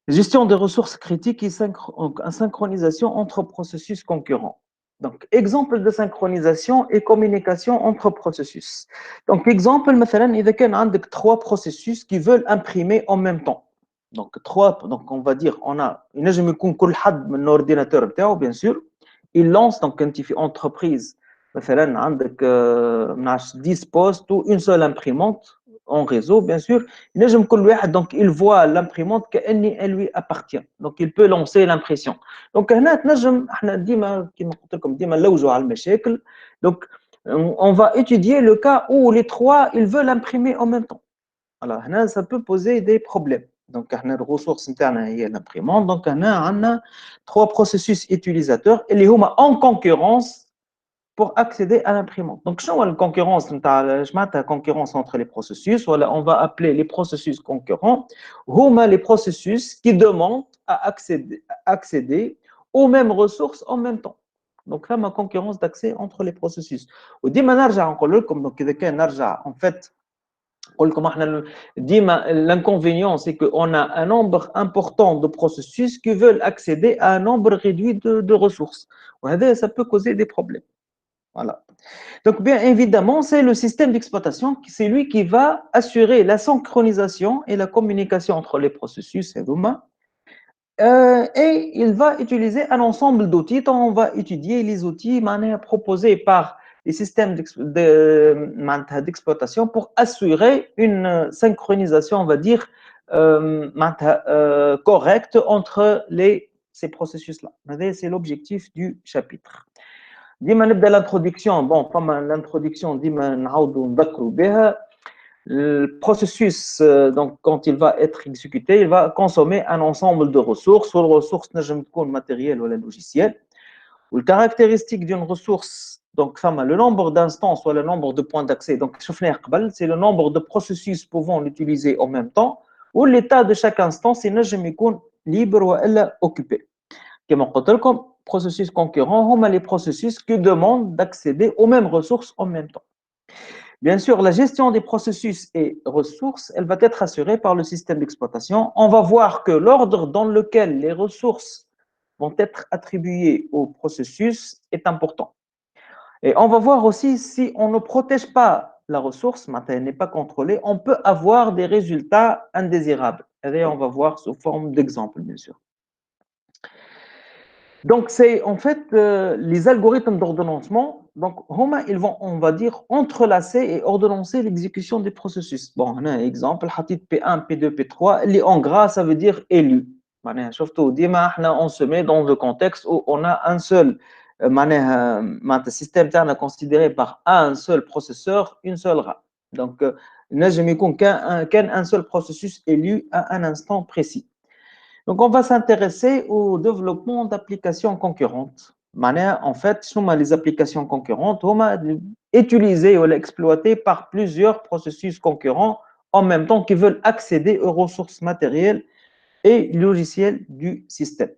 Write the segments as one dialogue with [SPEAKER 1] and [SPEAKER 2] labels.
[SPEAKER 1] Gestion des ressources critiques et synchronisation entre processus concurrents. Donc, exemple de synchronisation et communication entre processus. Donc, exemple, مثلا, إذا كان عندك trois processus qui veulent imprimer en même temps. Donc on va dire, on a ينجم يكون كل حد من l'ordinateur بتاعه, bien sûr. Il lance, donc quand tu fais entreprise, مثلا عندك 10 postes ou une seule imprimante en réseau, bien sûr. ينجم كل واحد, donc il voit l'imprimante كأني elle lui appartient. Donc il peut lancer l'impression. Donc هنا تنجم احنا ديما كيما قلت لكم ديما نلوجوا على المشاكل. Donc on va étudier le cas où les trois ils veulent imprimer en même temps. Alors هنا ça peut poser des problèmes. Donc احنا الريسورس نتاعنا هي l'imprimante. Donc هنا عندنا trois processus utilisateurs اللي هما en concurrence pour accéder à l'imprimante. Donc, je la concurrence, la concurrence entre les processus, voilà, on va appeler les processus concurrents, ou les processus qui demandent à accéder aux mêmes ressources en même temps. Donc là, ma concurrence d'accès entre les processus. Ou dit comme donc en fait, l'inconvénient, c'est qu'on a un nombre important de processus qui veulent accéder à un nombre réduit de ressources. Ça peut causer des problèmes. Voilà. Donc, bien évidemment, c'est le système d'exploitation, c'est lui qui va assurer la synchronisation et la communication entre les processus et il va utiliser un ensemble d'outils. On va étudier les outils proposés par les systèmes d'exploitation pour assurer une synchronisation, on va dire, correcte entre ces processus-là. C'est l'objectif du chapitre. ديما نبدا l'introduction. Bon, فما l'introduction ديما نعاودوا نذكروا بها. Le processus, donc, quand il va être exécuté, il va consommer un ensemble de ressources. Ou les ressources نجم تكون matérielles ou logicielles. Ou le caractéristique d'une ressource, donc, le nombre d'instances ou le nombre de points d'accès. Donc, c'est le nombre de processus pouvant l'utiliser en même temps. Ou l'état de chaque instance, il نجم يكون libre ou occupé. Comme قلت لكم, processus concurrents, les processus qui demandent d'accéder aux mêmes ressources en même temps. Bien sûr, la gestion des processus et ressources, elle va être assurée par le système d'exploitation. On va voir que l'ordre dans lequel les ressources vont être attribuées au processus est important. Et on va voir aussi si on ne protège pas la ressource, elle n'est pas contrôlée, on peut avoir des résultats indésirables. Et on va voir sous forme d'exemple, bien sûr. Donc, c'est en fait les algorithmes d'ordonnancement. Donc, ils vont, on va dire, entrelacer et ordonnancer l'exécution des processus. Bon, on a un exemple, P1, P2, P3. Les en gras, ça veut dire élu. Surtout, on se met dans le contexte où on a un seul système considéré par un seul processeur, une seule RAM. Donc, il n'y a qu'un seul processus élu à un instant précis. Donc, on va s'intéresser au développement d'applications concurrentes. En fait, les applications concurrentes sont utilisées ou exploitées par plusieurs processus concurrents en même temps qui veulent accéder aux ressources matérielles et logicielles du système.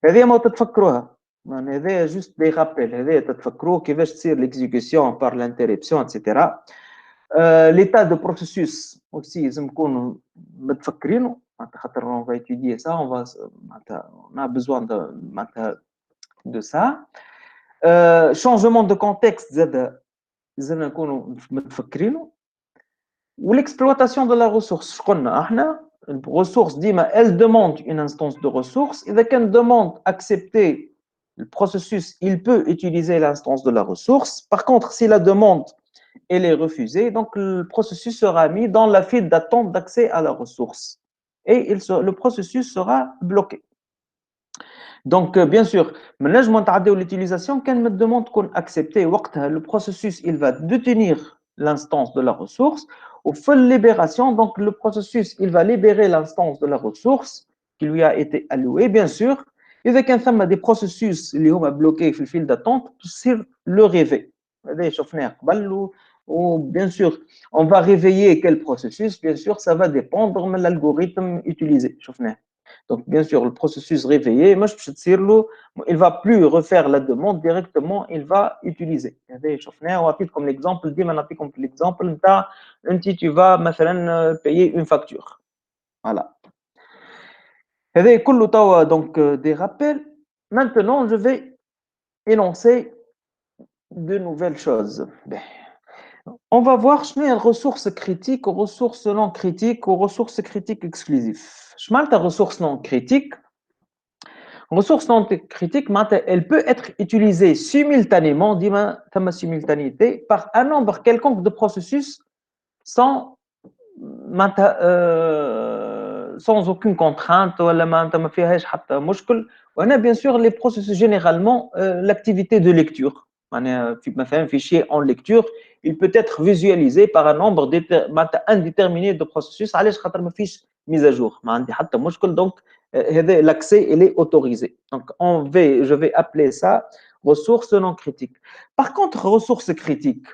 [SPEAKER 1] هذه ما تتفكروها. هذا juste des rappels. هذا تتفكروا كيفاش تصير l'exécution par l'interruption, etc. L'état de processus aussi لازم نكونوا متفكرينه. On va étudier ça, on a besoin de ça. Changement de contexte, لازم نكونوا متفكرينه. Ou l'exploitation de la ressource. Une ressource, elle demande une instance de ressource. Et dès qu'elle demande accepter le processus, il peut utiliser l'instance de la ressource. Par contre, si la demande elle est refusée, donc le processus sera mis dans la file d'attente d'accès à la ressource. Et le processus sera bloqué. Donc, bien sûr, l'utilisation, quand me demande qu'on accepte, le processus il va détenir l'instance de la ressource. Au feu de libération, donc le processus il va libérer l'instance de la ressource qui lui a été allouée, bien sûr. Et avec un des processus qui sont bloqués dans le fil d'attente, c'est le réveil. Ou bien sûr, on va réveiller quel processus, bien sûr, ça va dépendre de l'algorithme utilisé. Donc, bien sûr, le processus réveillé, il ne va plus refaire la demande directement, il va utiliser. Comme l'exemple, tu vas payer une facture. Voilà. هذا كله توا donc des rappels. Maintenant, je vais énoncer de nouvelles choses. On va voir شنو هي ressources critiques, ressources non critiques ou ressources critiques exclusives. شنو معناتها ressources non critiques? Ressource non critique, elle peut être utilisée simultanément, ديما ثم simultanéité, par un nombre quelconque de processus sans sans aucune contrainte ولا ما فيهاش حتى مشكل. وهنا bien sûr les processus généralement l'activité de lecture. معناها مثلا fichier en lecture, il peut être visualisé par un nombre indéterminé de processus. علاش خاطر ما فيش mise à jour, ما عندي حتى مشكل. Donc l'accès il est autorisé. Donc je vais appeler ça ressource non critique. Par contre, ressource critique,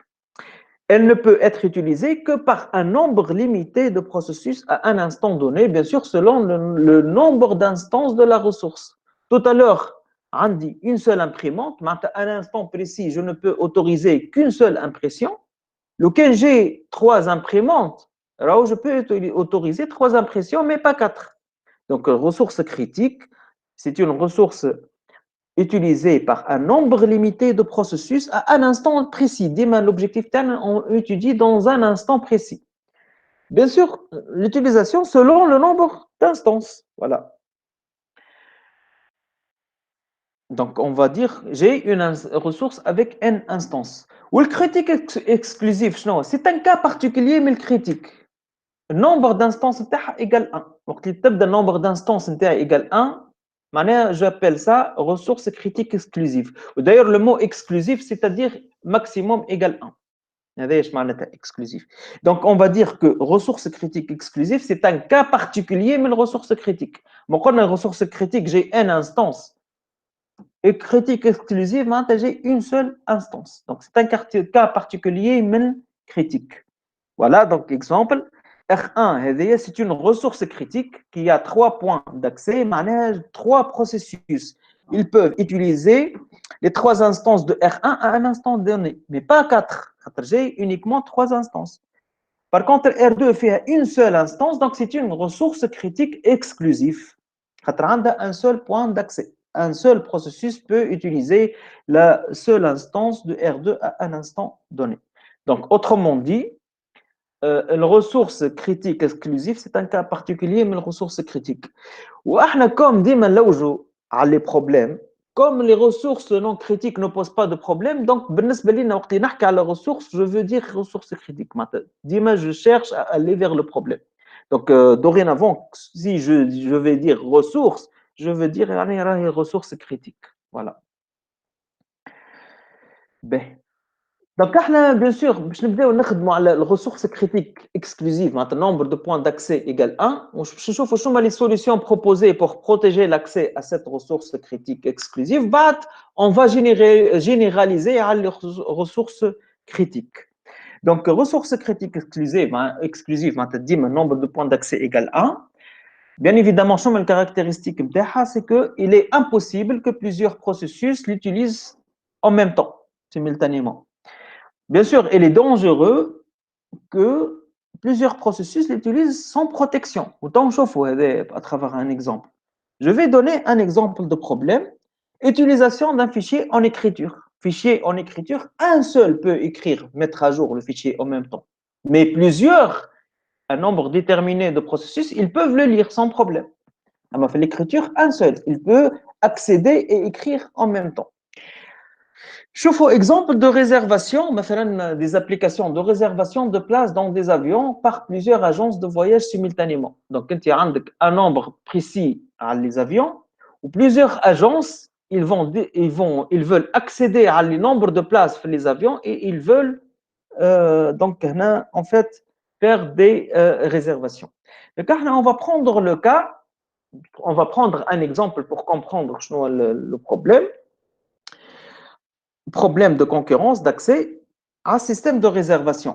[SPEAKER 1] elle ne peut être utilisée que par un nombre limité de processus à un instant donné, bien sûr, selon le nombre d'instances de la ressource. Tout à l'heure, on dit une seule imprimante, mais à un instant précis, je ne peux autoriser qu'une seule impression. Lequel j'ai 3 imprimantes, alors je peux autoriser 3 impressions, mais pas 4. Donc, ressource critique, c'est une ressource utilisée par un nombre limité de processus à un instant précis. Demain, l'objectif, on étudie dans un instant précis. Bien sûr, l'utilisation selon le nombre d'instances. Voilà. Donc, on va dire, j'ai une ressource avec n instances. Ou le critique exclusif, c'est un cas particulier, mais le critique. Le nombre d'instances égale 1. Donc, le nombre d'instances égale 1. J'appelle ça ressource critique exclusive. D'ailleurs, le mot exclusif, c'est-à-dire maximum égale 1. Exclusif. Donc, on va dire que ressource critique exclusive, c'est un cas particulier, mais une ressource critique. Donc, on a une ressource critique, j'ai n instances. Et critique exclusive, j'ai une seule instance. Donc, c'est un cas particulier, mais critique. Voilà, donc exemple. R1, c'est une ressource critique qui a 3 points d'accès, 3 processus. Ils peuvent utiliser les 3 instances de R1 à un instant donné, mais pas 4. J'ai uniquement 3 instances. Par contre, R2 fait une seule instance, donc c'est une ressource critique exclusive. Un seul point d'accès. Un seul processus peut utiliser la seule instance de R2 à un instant donné. Donc, autrement dit, une ressource critique exclusive, c'est un cas particulier, mais une ressource critique. Comme dit les problèmes, comme les ressources non critiques ne posent pas de problème, donc, la ressource, je veux dire ressource critique. Dima, je cherche à aller vers le problème. Donc, dorénavant, si je vais dire ressource, je veux dire ressource critique. Voilà. Ben. Donc, bien sûr, je vais la ressource critique exclusive, le nombre de points d'accès égale 1. Je vais les solutions proposées pour protéger l'accès à cette ressource critique exclusive. On va généraliser les ressources critiques. Donc, ressource critique exclusive, le nombre de points d'accès égale 1. Bien évidemment, la caractéristique, c'est qu'il est impossible que plusieurs processus l'utilisent en même temps, simultanément. Bien sûr, il est dangereux que plusieurs processus l'utilisent sans protection. Autant chauffe à travers un exemple. Je vais donner un exemple de problème. Utilisation d'un fichier en écriture. Fichier en écriture, un seul peut écrire, mettre à jour le fichier en même temps. Mais plusieurs, un nombre déterminé de processus, ils peuvent le lire sans problème. On a fait l'écriture, un seul. Il peut accéder et écrire en même temps. شوفوا exemple de réservation, des applications de réservation de places dans des avions par plusieurs agences de voyage simultanément. Donc, quand il y a un nombre précis à les avions, ou plusieurs agences, ils veulent accéder à les nombres de places pour les avions et ils veulent donc en fait faire des réservations. Donc, on va prendre le cas, on va prendre un exemple pour comprendre le problème. Problème de concurrence d'accès à un système de réservation.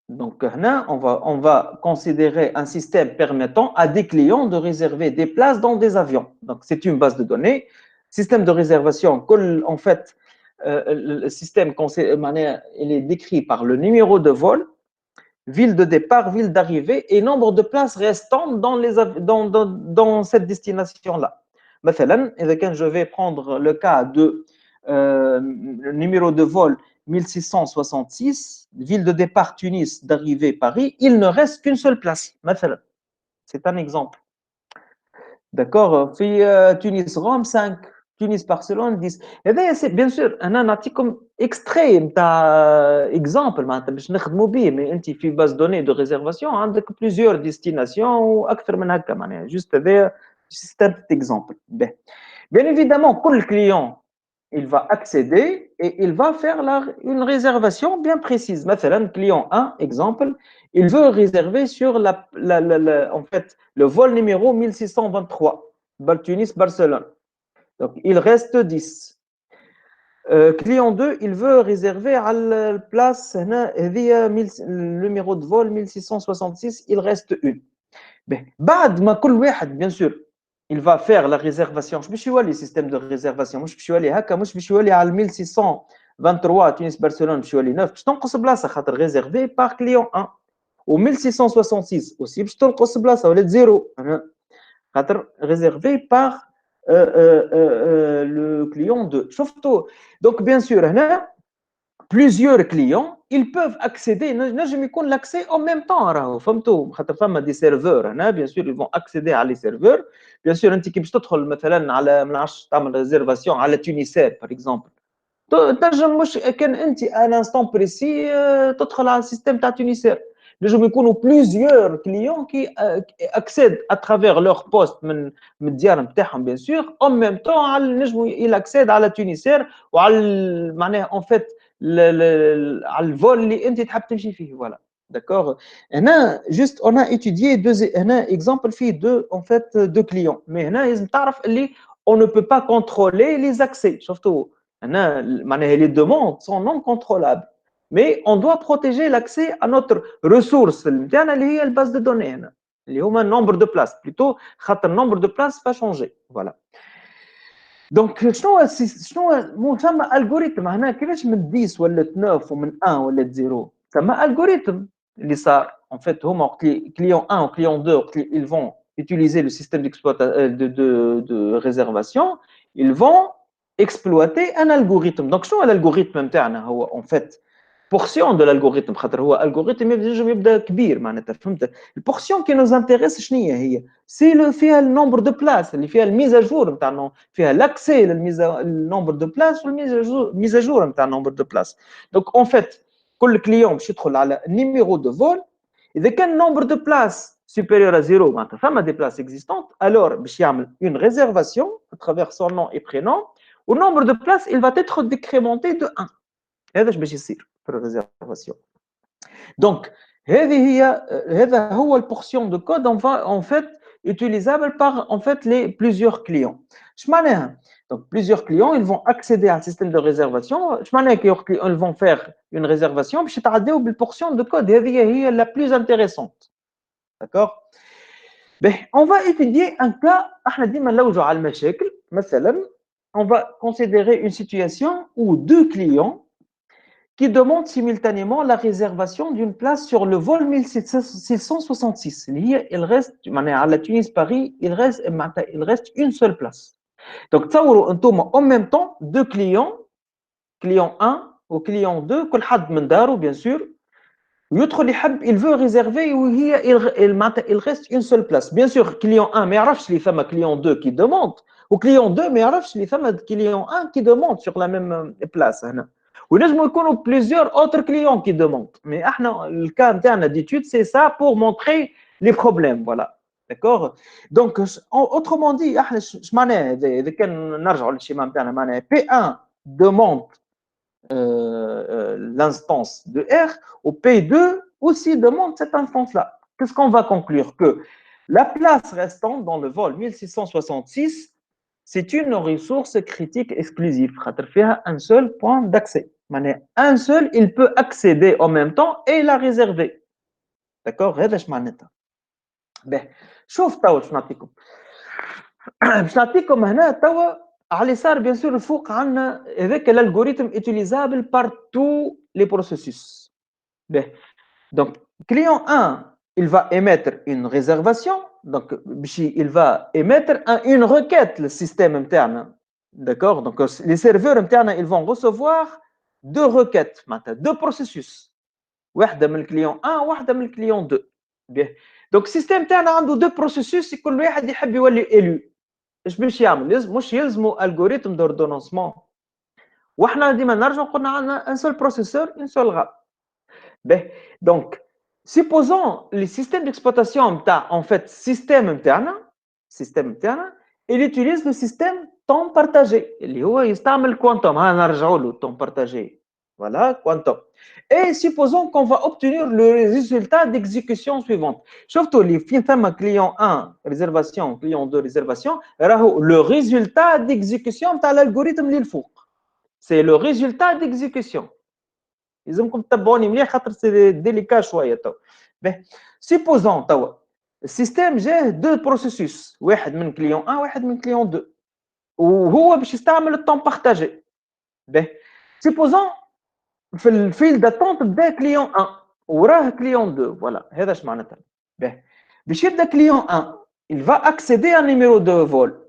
[SPEAKER 1] Donc, là, on va considérer un système permettant à des clients de réserver des places dans des avions. Donc, c'est une base de données. Système de réservation, en fait, le système il est décrit par le numéro de vol ville de départ, ville d'arrivée et nombre de places restantes dans cette destination-là. مثلا, quand je vais prendre le cas de numéro de vol 1666, ville de départ Tunis, d'arrivée Paris, il ne reste qu'une seule place. مثلا. C'est un exemple. D'accord. Puis Tunis-Rome 5, Tunis-Barcelone 10. Et bien, c'est bien sûr, un نعطيكم extrait نتاع exemple معناتها باش نخدموا به mais انت في base de données de réservation عندك plusieurs destinations واكثر من هكا معناها juste هذا c'est un petit exemple. Bien évidemment, كل client il va accéder et il va faire une réservation bien précise. مثلا client 1 exemple, il veut réserver sur en fait le vol numéro 1623 Tunis-Barcelone. Donc il reste 10. Client 2, il veut réserver à la place le numéro de vol 1666, il reste une. بعد ما كل واحد bien sûr il va faire la réservation. Je باش يولي système de réservation مش باش يولي هكا مش باش يولي على 1623 تونس برشلونه باش يولي 9 باش تنقص بلاصه خاطر réservé par client 1 و 1666 aussi باش تنقص بلاصه ولات زيرو خاطر réservé par le client 2 شفتوا donc bien sûr هنا plusieurs clients ils peuvent accéder نجم يكون l'accès en même temps راهو فهمتوا خاطر فما دي سيرفور هنا bien sûr ils vont accéder à les serveurs bien sûr انت كي باش تدخل مثلا على ما نعرفش تعمل ريزيرفاسيون على تونيسير par exemple تنجم مش كان انت ان انستون بريسي تدخل على السيستم تاع تونيسير نجم يكونوا بليزيور كليون كي اكسيد اترافير لور بوست من الديار نتاعهم بيان سور اون ميم طون على نجم يلاكسيد على تونيسير وعلى معناها اون فيت على الفول اللي انت تحب تمشي فيه فوالا داكور هنا جوست اون ايتوديي هنا اكزامبل فيه دو اون فيت دو كليون مي هنا لازم تعرف اللي on ne peut pas contrôler les accès شفتوا les demandes sont non contrôlables. Mais on doit protéger l'accès à notre ressource, qui est la base de données. Il y a un nombre de places. Plutôt, le nombre de places va changer. Voilà. Donc, شنو un algorithme هنا كيفاش من 10 ولا 9 ومن 1 ولا 0 ثم algorithme اللي صار en fait هما client 1 ou client 2 ils vont utiliser le système d'exploitation de réservation, ils vont exploiter un algorithme. Donc شنو الالغوريثم نتاعنا هو en fait portion de l'algorithme خاطر هو الالغوريثم ينجم يبدا كبير معناتها فهمت البورسيون كي نوز انتريس شنو هي سي فيها النومبر دو بلاس اللي فيها الميزا جور نتاع فيها لاكسي للنومبر دو بلاس والميزا جور نتاع النومبر دو بلاس دونك اون فيت كل كليون باش يدخل على النيميرو دو فول اذا كان النومبر دو بلاس supérieur à 0 معناتها فما دي بلاس اكزيستونت alors باش يعمل une réservation à travers son nom et prénom au nombre de places il va être décrémenté de 1 هذا اش باش يصير في الريزيرفاسيون دونك هذا هو البورسيون دو كود en fait utilisable par en fait les plusieurs clients اش معناها donc plusieurs clients ils vont accéder à un système de réservation اش معناها ils vont faire une réservation باش يتعداو بالبورسيون دو كود هذه هي la plus intéressante d'accord on va étudier un cas احنا ديما نلوجوا على المشاكل مثلا on va considérer une situation où deux clients qui demande simultanément la réservation d'une place sur le vol 1666. Il reste, à la Tunis-Paris, il reste une seule place. Donc, en même temps, deux clients, client 1 ou client 2, bien sûr, il veut réserver il reste une seule place. Bien sûr, client 1, mais il y a client 2 qui demande, ou client 2, mais il y a client 1 qui demande sur la même place. ونجموا يكونوا plusieurs autres clients qui demandent. Mais le cas interne d'étude, c'est ça pour montrer les problèmes. Voilà. D'accord. Donc, autrement dit, P1 demande l'instance de R, ou P2 aussi demande cette instance-là. Qu'est-ce qu'on va conclure? Que la place restante dans le vol 1666, c'est une ressource critique exclusive. Il y a un seul point d'accès. Un seul, il peut accéder en même temps et la réserver. D'accord? هذا اش معناتها. باهي شوف توا باش نعطيكم. باش نعطيكم هنا توا على اليسار بيان سور الفوق عندنا هذاك الالغوريثم utilisable par tous les processus. باهي Donc, client 1, il va émettre une réservation. Donc, il va émettre une requête, le système interne. D'accord? Donc, les serveurs internes, ils vont recevoir deux requêtes, deux processus. واحدة من الكليون 1 وواحدة من الكليون 2. bien. Donc, système interne عنده deux processus, كل واحد يحب يولي élu. ايش باش يعمل؟ مش يلزموا الجوريثم دوردونونسمون. واحنا ديما نرجع قلنا عندنا ان سول بروسيسور ان سول غاب. Donc, supposons le système d'exploitation en fait système interne, il utilise le système temps partagé اللي هو يستعمل quantum. نرجعوا له temps partagé. Voilà, quantum. Et supposons qu'on va obtenir le résultat d'exécution suivante. شفتوا اللي فين ثم client 1 réservation, client 2 réservation, راهو le résultat d'exécution تاع l'algorithme اللي الفوق. C'est le résultat d'exécution. يلزمكم تتبعوني مليح خاطر سي ديليكا شويه تو. سيبوزون توا السيستم جاه دو بروسيسوس، واحد من كليون 1 واحد من كليون 2، وهو باش يستعمل الطون بارتاجي. سيبوزون في الفيل داتونت بدا كليون 1 وراه كليون 2. فوالا هذا اش معناتها. باش يبدا كليون 1 il va accéder à un numéro de vol.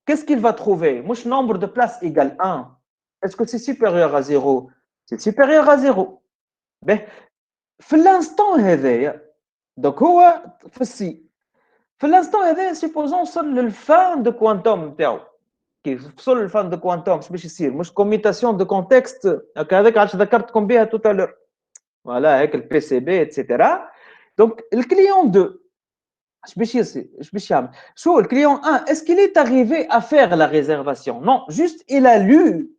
[SPEAKER 1] Qu'est-ce qu'il va trouver? مش nombre de places égale 1. Est-ce que c'est supérieur à 0? C'est supérieur à 0. في الانستون هذايا دونك هو في السي في الانستون هذايا سيبوزون وصل للفان دو كوانتوم نتاعو. كيف وصل للفان دو كوانتوم باش يصير مش كوميتاسيون دو كونتكست هكاك عادش ذكرتكم بها توتالور. فوالا هيك البي سي بي اتسيتيرا. دونك الكليون 2 اش باش يصير؟ اش باش يعمل؟ شو الكليون 1 est-ce qu'il est arrivé à faire la réservation? Non, juste il a lu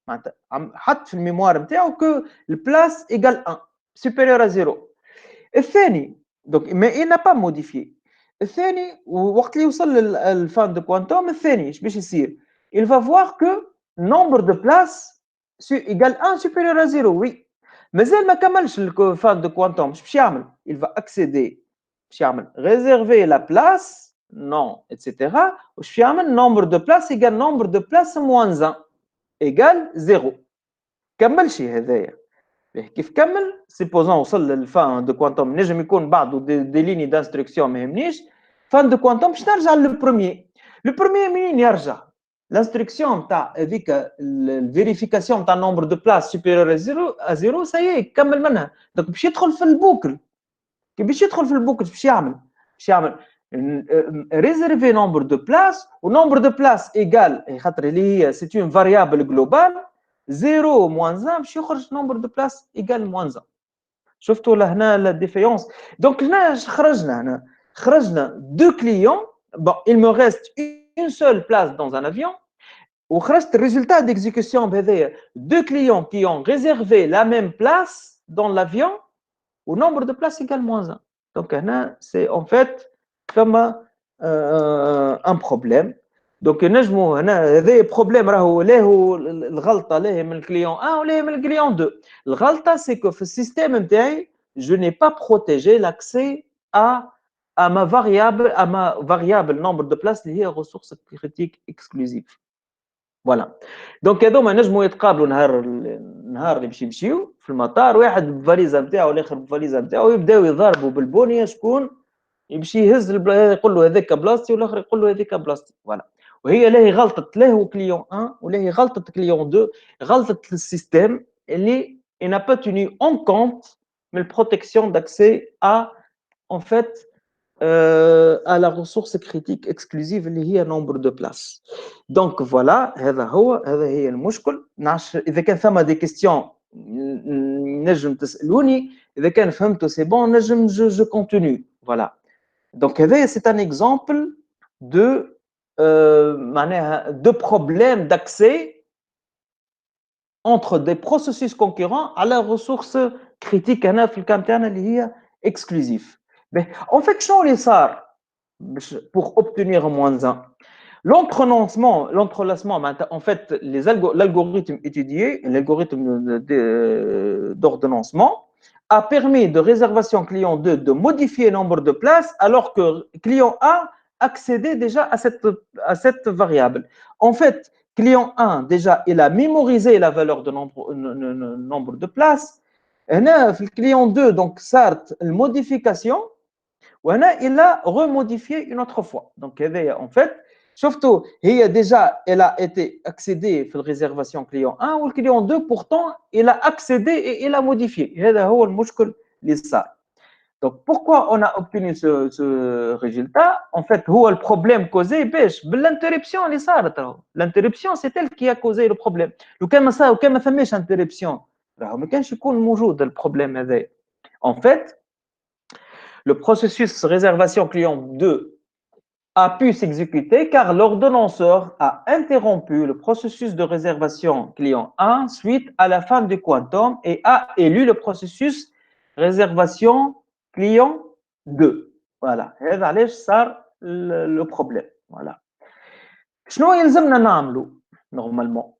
[SPEAKER 1] معناتها حط في الميموار نتاعو كو البلاس ايغال 1 supérieur à 0. الثاني donc mais il n'a pas modifié. الثاني وقت اللي يوصل للفان دو كوانتوم الثاني ايش باش يصير؟ il va voir que nombre de places égale 1 supérieur à 0. oui مازال ما كملش الفان دو كوانتوم. ايش باش يعمل؟ il va accéder باش يعمل réserver la place non etc. واش يعمل nombre de places égale nombre de places moins 1 égale 0. كملش هذايا. كيف كمل سيبوزون وصل للفان دو كوانتوم نجم يكون بعضه دي ليني دانستركسيون ما يهمنيش. فان دو كوانتوم باش نرجع للبروميي. البروميي منين يرجع؟ لانستركسيون تاع هذيك الفيريفيكاسيون تاع نومبر دو بلاس سوبيريور ا زيرو سايي كمل منها. دونك باش يدخل في البوكل. كي باش يدخل في البوكل باش يعمل؟ باش يعمل ريزيرفي نومبر دو بلاس ونومبر دو بلاس ايغال خاطر اللي هي سي اون فاريابل جلوبال 0 moins 1 باش يخرج نومبر دو بلاس ايغال moins 1. شفتوا لهنا لا ديفيونس. دونك هنا خرجنا دو كليون. bon il me reste une seule place dans un avion وخرجت الريزلtat d'exécution بهذايا deux clients qui ont réservé la même place dans l'avion au nombre de places égale moins 1. donc هنا c'est en fait comme un problème. دونك نجموا هنا هذا بروبليم راهو له الغلطه له من الكليون 1 ولا من الكليون 2. الغلطه سي كو في السيستم نتاعي je n'ai pas protégé l'accès à ma variable nombre de places اللي هي ressource critique exclusive. فوالا دونك هذوما نجموا يتقابلوا نهار اللي باش يمشيو في المطار، واحد بفاليزا نتاعو والاخر بفاليزا نتاعو، يبداو يضربوا بالبنيه شكون يمشي يهز يقول له هذاك بلاصتي والاخر يقول له هذيك بلاصتي. فوالا وهي لاهي غلطه له كليون 1 ولاهي غلطه كليون 2، غلطه السيستم اللي il n'a pas tenu en compte من protection d'accès à en fait à la ressource critique exclusive اللي هي nombre de places. donc voilà هذا هي المشكل. نعرفش اذا كان ثم دي كيستيون نجم تسالوني، اذا كان فهمتوا سي بون نجم جو كونتينيو. فوالا donc c'est un exemple de problèmes d'accès entre des processus concurrents à la ressource critique هنا في الكام تاعنا اللي هي exclusive. En fait شنو اللي صار pour obtenir moins 1 l'entrelacement en fait l'algorithme étudié, l'algorithme d'ordonnancement a permis de réservation client 2 de modifier le nombre de places alors que client 1 accédait déjà à cette variable. En fait, client 1 déjà il a mémorisé la valeur de nombre de places هنا في الكليون 2 donc صارت الموديفيكاسيون وهنا il a remodifié une autre fois donc هذايا en fait شفتوا هي déjà elle a été accédée في الريزرفاسيون كليون 1 والكليون 2 pourtant il a accédé et il a modifié هذا هو المشكل اللي صار. Donc, pourquoi on a obtenu ce résultat? En fait, هو le problème causé باش بالinterruption اللي صارت راهو. L'interruption c'est elle qui a causé le problème. لو كان ما فماش interruption راهو ما كانش يكون موجود البروبليم هذايا. En fait, le processus réservation client 2 a pu s'exécuter car l'ordonnanceur a interrompu le processus de réservation client 1 suite à la fin du quantum et a élu le processus réservation client 2. Voilà. هذا علاش صار le problème. Voilà. شنو يلزمنا نعملوا normalement?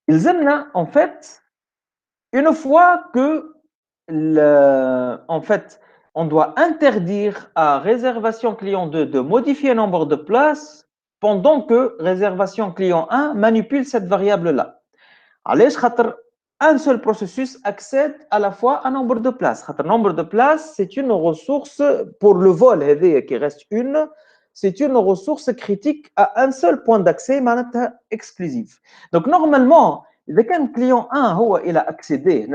[SPEAKER 1] يلزمنا en fait une fois que en fait on doit interdire à réservation client 2 de modifier le nombre de places pendant que réservation client 1 manipule cette variable-là. Alors, un seul processus accède à la fois à un nombre de places. Le nombre de places, c'est une ressource pour le vol qui reste une, c'est une ressource critique à un seul point d'accès exclusif. Donc, normalement, dès qu'un client 1 il a accédé,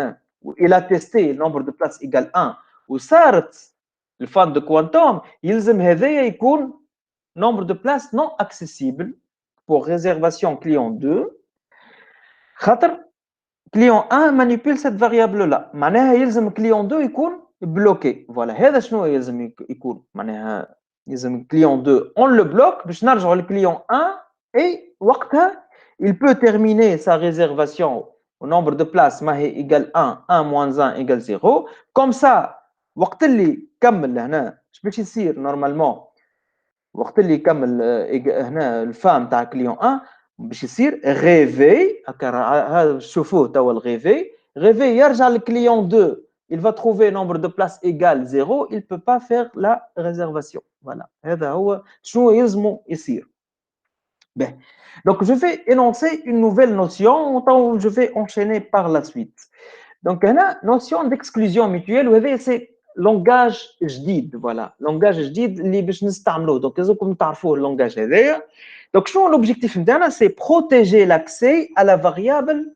[SPEAKER 1] il a testé le nombre de places égale 1, وصارت الفان دو كوانتوم يلزم هذايا يكون nombre de places non accessibles pour réservation client 2 خاطر client 1 manipule cette variable là معناها يلزم client 2 يكون bloqué voilà هذا شنو يلزم يكون معناها يلزم client 2 on le bloque باش نرجعوا للclient 1 et وقتها il peut terminer sa réservation au nombre de places ما هي égal 1 1 moins 1 égale 0 comme ça وقت اللي كمل هنا اش باش يصير نورمالمون وقت اللي يكمل هنا الفام تاع كليون 1 باش يصير ريفي هذا شوفوه توا الريفي يرجع للكليون 2 il va trouver nombre de places égale 0 il peut pas faire la réservation voilà هذا هو شنو يلزمو يصير. Bien. Donc je vais énoncer une nouvelle notion je vais enchaîner par la suite. Donc هنا notion d'exclusion mutuelle وهذا c'est لونجاج جديد فوالا لونجاج جديد اللي باش نستعملوه دونك لازمكم تعرفوه اللونجاج هذايا دونك شنو لوبجيكتيف نتاعنا سي بروتيجي لاكسي à la variable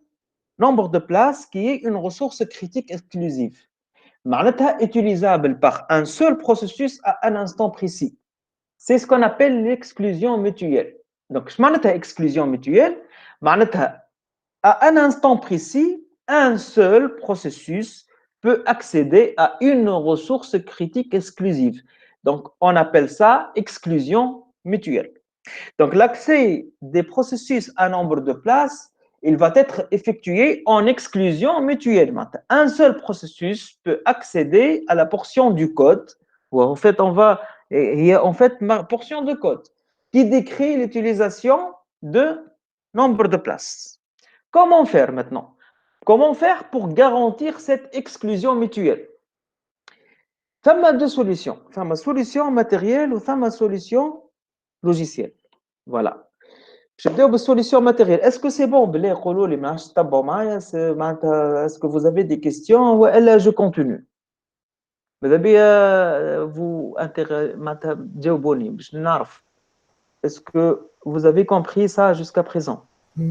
[SPEAKER 1] nombre de places qui est une ressource critique exclusive معناتها utilisable par un seul processus à un instant précis c'est ce qu'on appelle l'exclusion mutuelle donc اش معناتها exclusion mutuelle معناتها à un instant précis un seul processus peut accéder à une ressource critique exclusive. Donc, on appelle ça exclusion mutuelle. Donc, l'accès des processus à nombre de places, il va être effectué en exclusion mutuelle. Un seul processus peut accéder à la portion du code, où en fait, il y a en fait ma portion de code qui décrit l'utilisation de nombre de places. Comment faire maintenant? Comment faire pour garantir cette exclusion mutuelle? Il y a deux solutions. Il y a une solution matérielle ou une solution logicielle. Voilà. Je vais une solution matérielle. Est-ce que c'est bon? Est-ce que vous avez des questions ou je continue? Est-ce que vous avez compris ça jusqu'à présent?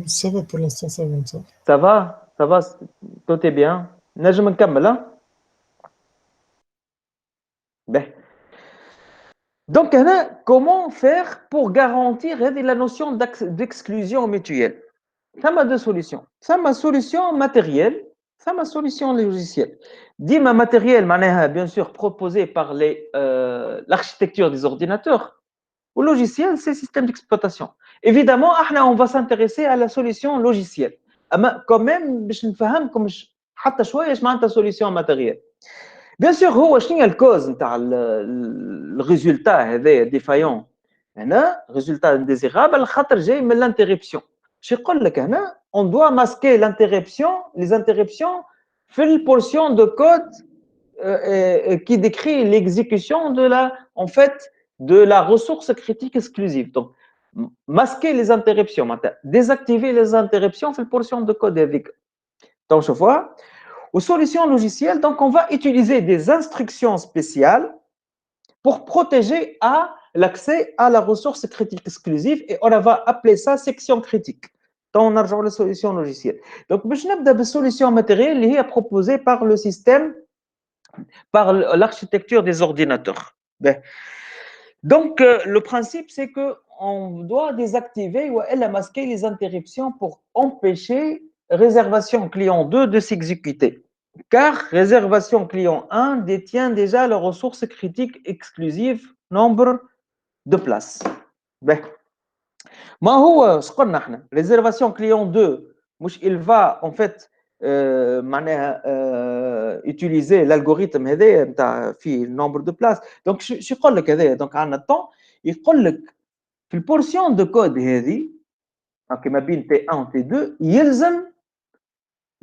[SPEAKER 2] Ça va pour l'instant, ça va.
[SPEAKER 1] Ça va? Ça va? Tout est bien? نجم نكمل hein? Ben. Donc, comment faire pour garantir la notion d'exclusion mutuelle? Ça m'a deux solutions. Ça m'a solution matérielle, ça m'a solution logicielle. Dima matériel, bien sûr, proposé par l'architecture des ordinateurs. Ou logiciel, c'est le système d'exploitation. Évidemment, on va s'intéresser à la solution logicielle. Mais quand même, je ne sais pas comment حتى شوية ايش معناتها solution matérielle. Bien sûr, هو شنو هي الكوز نتاع الريزولتا هذايا ديفايون هنا ريزولتا انديزيرابل خاطر جاي من الانتربسيون شو يقول لك هنا on doit masquer l'interruption les interruptions في البورسيون دو كود qui décrit l'exécution de la en fait de la ressource critique exclusive donc masquer les interruptions désactiver les interruptions في البورسيون de code هذيك donc je vois Aux solutions logicielles, donc on va utiliser des instructions spéciales pour protéger l'accès à la ressource critique exclusive et on va appeler ça section critique. Donc, on a la solution logicielle. Donc, je vais la solution matérielle qui est proposée par le système, par l'architecture des ordinateurs. Donc, le principe, c'est qu'on doit désactiver ou masquer les interruptions pour empêcher réservation client 2 de s'exécuter. Car réservation client 1 détient déjà la ressource critique exclusive nombre de places. Ben, ما هو شقلنا احنا réservation client 2 مش il va en fait معناها utiliser l'algorithme هذايا نتاع فيه nombre de places. Donc شو يقول لك هذايا؟ donc عندنا الطون يقول لك في البورسيون دو كود هذه ما بين تي 1 و تي 2 يلزم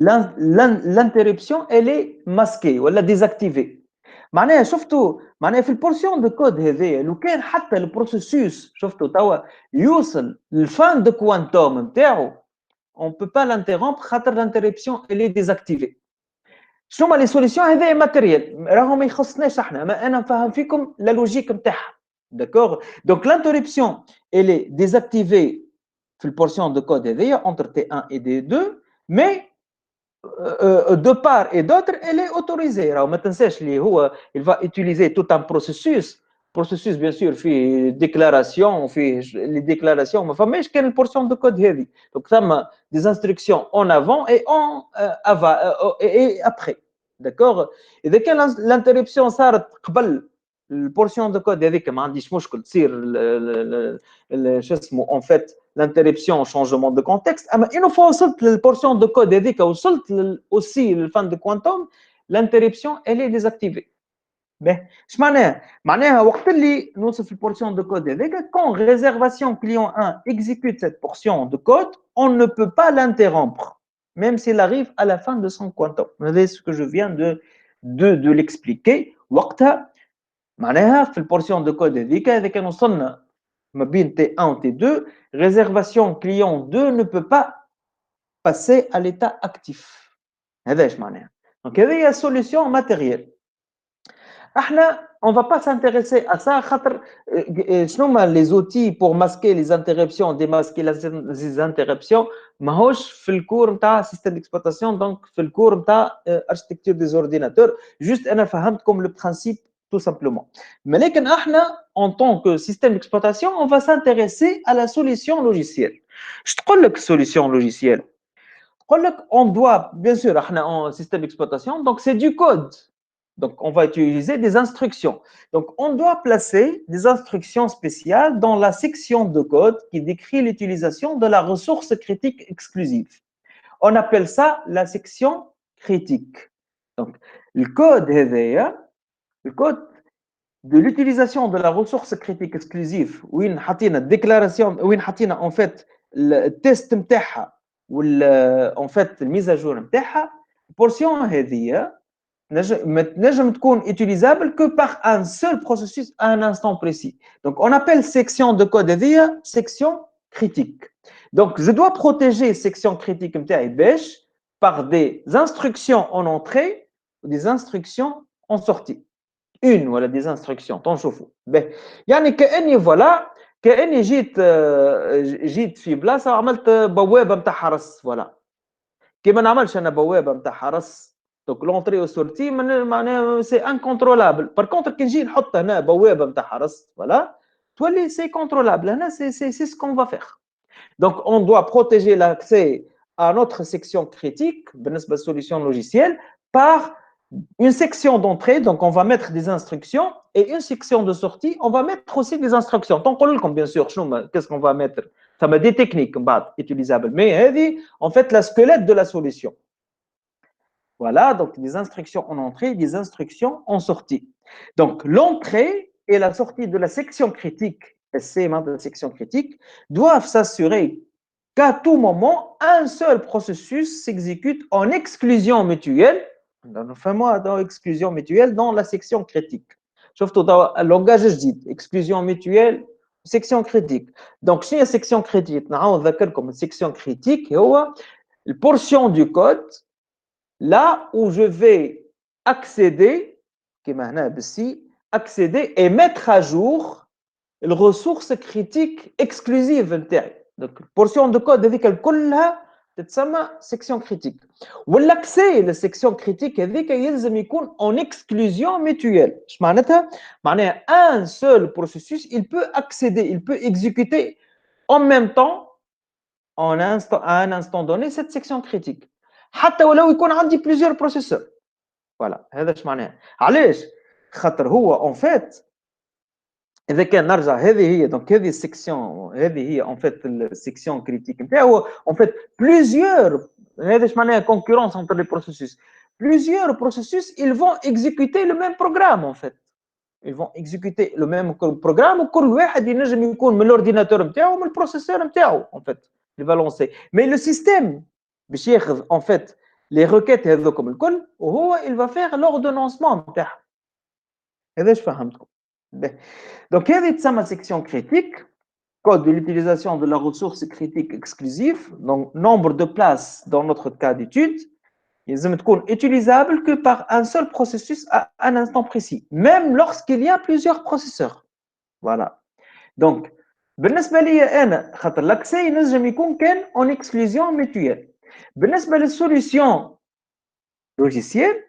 [SPEAKER 1] l'interruption elle est masquée ولا désactivée. معناها شفتوا معناها في البورسيون دو كود هذايا لو كان حتى البروسيسوس شفتوا توا يوصل للفان دو كوانتوم نتاعو on peut pas l'interrompre خاطر l'interruption elle est désactivée. شنو هما لي سوليسيون هذايا ماتيريال راهم ما يخصناش احنا ما انا نفهم فيكم لا لوجيك نتاعها داكور. دونك l'interruption elle est désactivée في البورسيون دو كود هذايا entre T1 et T2 mais de part et d'autre, elle est autorisée. Alors, il va utiliser tout un processus. Processus, bien sûr, fait déclaration, fait les déclarations, mais il y a une portion de code heavy. Donc, ça a des instructions en avant et et après. D'accord? Et dès que l'interruption s'arrête, البورسيون دو كود هذيك ما عنديش مشكل تصير شو اسمه en fait l'interruption changement de contexte اما une fois وصلت للبورسيون دو كود هذيك وصلت aussi للفان دو كوانتوم l'interruption elle est désactivée. باهي اش معناها؟ معناها وقت اللي نوصل في البورسيون دو كود هذيك quand réservation client 1 exécute cette portion de code on ne peut pas l'interrompre même s'il arrive à la fin de son quantum. C'est ce que je viens de l'expliquer. وقتها معناها في البورسيون دو كود هذيك اذا كان وصلنا ما بين تي 1 و تي 2 réservation client 2 ne peut pas passer à l'état actif. هذا ايش معناها؟ دونك هذه هي solution matérielle. احنا on va pas s'intéresser à ça خاطر شنو هما les outils pour masquer les interruptions démasquer les interruptions ماهوش في الكور نتاع système d'exploitation donc في الكور نتاع architecture des ordinateurs. juste انا فهمتكم le principe tout simplement. Mais en tant que système d'exploitation, on va s'intéresser à la solution logicielle. Je te dis que solution logicielle. On doit, bien sûr, en système d'exploitation, donc c'est du code. Donc, on va utiliser des instructions. Donc, on doit placer des instructions spéciales dans la section de code qui décrit l'utilisation de la ressource critique exclusive. On appelle ça la section critique. Donc, le code le code de l'utilisation de la ressource critique exclusive وين حطينا déclaration وين حطينا en fait le test نتاعها ولا en fait الميز à jour نتاعها البورسيون هذه نجم تكون utilisable que par un seul processus à un instant précis. Donc on appelle section de code هذه section critique. Donc je dois protéger section critique نتاعي باش par des instructions en entrée ou des instructions en sortie. une ولا des instructions تنشوفوا به يعني كاني فوالا كاني جيت في بلاصه وعملت بوابه نتاع حرس فوالا كي ما نعملش انا بوابه نتاع حرس دونك لونطري وسورتي معناها سي انكونترولابل. بار كونتر كي نجي نحط هنا بوابه نتاع حرس فوالا تولي سي كونترولابل. هنا سي ce qu'on va faire. Donc on doit protéger l'accès à notre section critique بالنسبه للسوليسيون logicielle par une section d'entrée, donc on va mettre des instructions, et une section de sortie, on va mettre aussi des instructions. Donc, bien sûr, qu'est-ce qu'on va mettre? Ça met des techniques utilisables, mais en fait, la squelette de la solution. Voilà, donc des instructions en entrée, des instructions en sortie. Donc, l'entrée et la sortie de la section critique, de la section critique, doivent s'assurer qu'à tout moment, un seul processus s'exécute en exclusion mutuelle. Enfin, dans exclusion mutuelle dans la section critique. شفتوا le langage جديد exclusion mutuelle section critique. Donc شنو هي section critique؟ نعاود نذكركم section critique هو البورسيون du code là où je vais accéder, accéder et mettre à jour les ressources critiques exclusives. Donc, portion de code هذيك كلها تتسمى section critique. والاكسي للسيكسيون كريتيك هذيك يلزم يكون en exclusion mutuelle. ايش معناتها؟ معناها un seul processus il peut accéder, il peut exécuter en même temps à un instant donné cette section critique. حتى ولو يكون عندي plusieurs processeurs. Voilà, هذا ايش معناها؟ علاش؟ خاطر هو en fait إذا كان نرجع هذه هي دونك هذه السيكسيون هذه هي en fait السيكسيون كريتيك نتاعو en fait plusieurs هذا ايش معناها concurrence entre les processus. Plusieurs processus ils vont exécuter le même programme en fait. Ils vont exécuter le même programme وكل واحد ينجم يكون من الاورديناتور نتاعو من البروسيسور نتاعو en fait. Il va lancer. Mais le système باش ياخذ en fait les requêtes هذوكم الكل وهو il va faire l'ordonnancement نتاعها. هذا ايش فهمتكم؟ Donc, il y a une section critique, code de l'utilisation de la ressource critique exclusive, donc nombre de places dans notre cas d'étude, ils ne sont utilisables que par un seul processus à un instant précis, même lorsqu'il y a plusieurs processeurs. Voilà. Donc, بالنسبة لي أنا خاطر l'accès ينجم يكون كان en exclusion mutuelle. بالنسبة للsolution logicielle,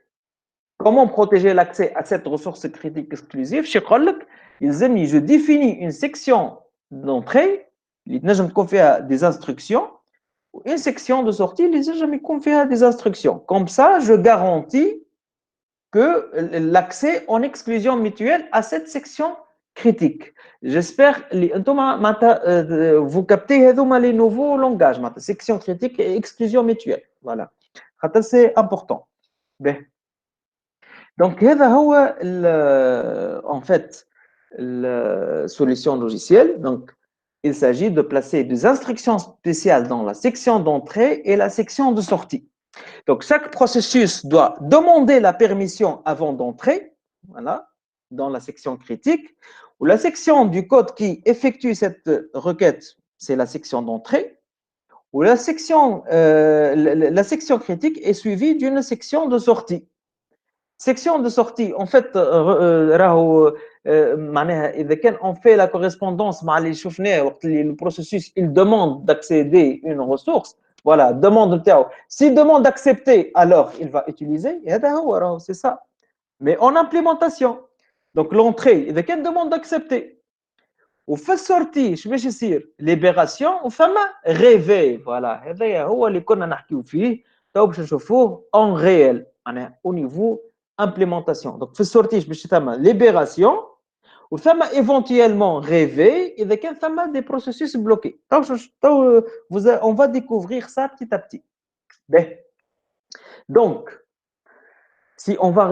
[SPEAKER 1] comment protéger l'accès à cette ressource critique exclusive? Je définis une section d'entrée, je confie des instructions, une section de sortie, je me confie des instructions. Comme ça, je garantis que l'accès en exclusion mutuelle à cette section critique. J'espère que vous captez les nouveaux langages, section critique et exclusion mutuelle. Voilà. C'est important. Donc, en fait, la solution logicielle. Donc, il s'agit de placer des instructions spéciales dans la section d'entrée et la section de sortie. Donc, chaque processus doit demander la permission avant d'entrer, voilà, dans la section critique, ou la section du code qui effectue cette requête, c'est la section d'entrée, ou la section critique est suivie d'une section de sortie. Section de sortie, en fait, on fait la correspondance le processus, il demande d'accéder à une ressource, voilà, demande s'il demande d'accepter, alors il va utiliser, c'est ça. Mais en implémentation, donc l'entrée, il demande d'accepter. Ou fait sortie, je vais dire, libération, ou femme réveil, voilà. En réel, au niveau implémentation. Donc, fait sortie, je vais dire, libération, ou femme éventuellement réveil, et avec un femme des processus bloqués. On va découvrir ça petit à petit. Donc, si on va